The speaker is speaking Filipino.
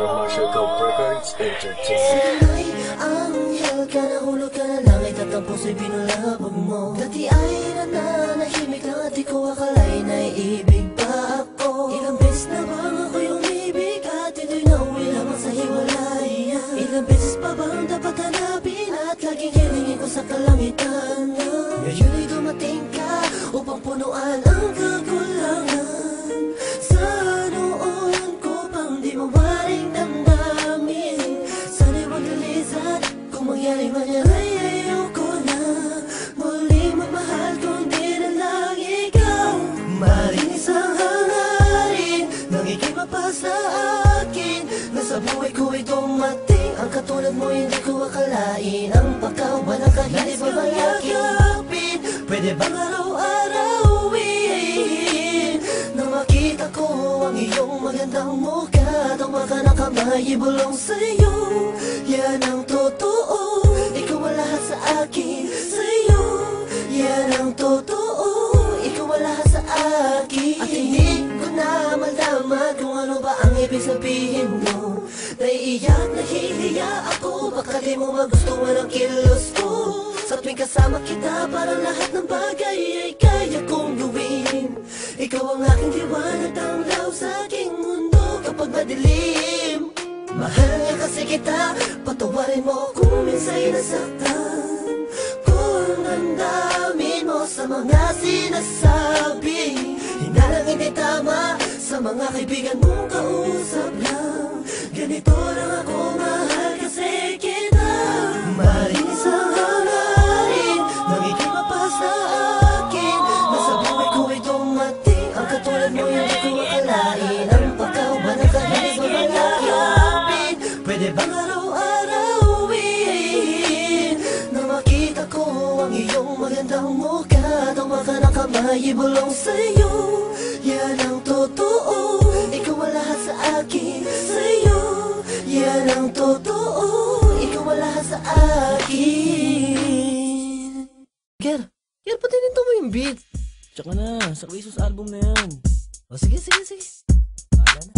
Marshall Cope Records Entertainment. Sana'y anghel ka, nahulog ka na langit at ang puso'y binulabog mo. Dati ay nananahimik lang at di ko akalain ay ibig pa ako. Ilang beses na bang ako'y umibig at ito'y nauwi lamang sa hiwalayan. Ilang beses pa bang dapat hanapin at laging hilingin ko sa kalangitan na ngayon ay dumating ka upang punuan ang kakulangan sa noon ko pang di mawaring damdamin. Sana'y wag lilisan kung mangyari man yan ay ayoko na muling magmahal kundi na lang ikaw. Maring isang hangarin nang ikaiba pa sa akin na sa buhay ko ay dumating ang katulad mo. Hindi ko akalain ang pagkawalang kahit ba mayakapin. Pwede bang araw-arawin na makita ko ang iyong magandang mukha? Tawa ka ng kamay, ibulong sa'yo, yan ang totoo. Ikaw ang lahat sa akin, sa'yo, yan ang totoo. Ikaw ang lahat sa akin. At hindi ko na malaman kung ano ba ang ibig sabihin mo. Naiiyak, nahihiya ako, baka di mo magustuhan ang kilos ko. Sa tuwing kasama kita, parang lahat ng bagay ay kaya kong gawin. Ikaw ang aking liwanag, tanglaw sa aking mundo kapag madilim. Mahal niya kasi kita, patawarin mo kung minsa'y nasaktan ko ang damdamin mo sa mga sinasabi. Hinalang hindi tama sa mga kaibigan mong kausap lang. Ganito lang ako, mahal kasi kita. Maring isang hangarin nang ikaiba pa sa akin na sa buhay ko ay dumating ang katulad mo. Hindi ko akalain ang pagkawalang kahit ba mayakapin. Pwede bang araw-arawin na makita ko ang iyong magandang mukha? Tawa ka ng kamay, ibulong sa'yo, yan ang totoo. Ikaw ang lahat sa akin, sa'yo, yan ang totoo. Ikaw ang lahat sa akin. Ker, patinin mo yung beat. Tsaka na, sa Quizos album na yan. O sige. Wala na.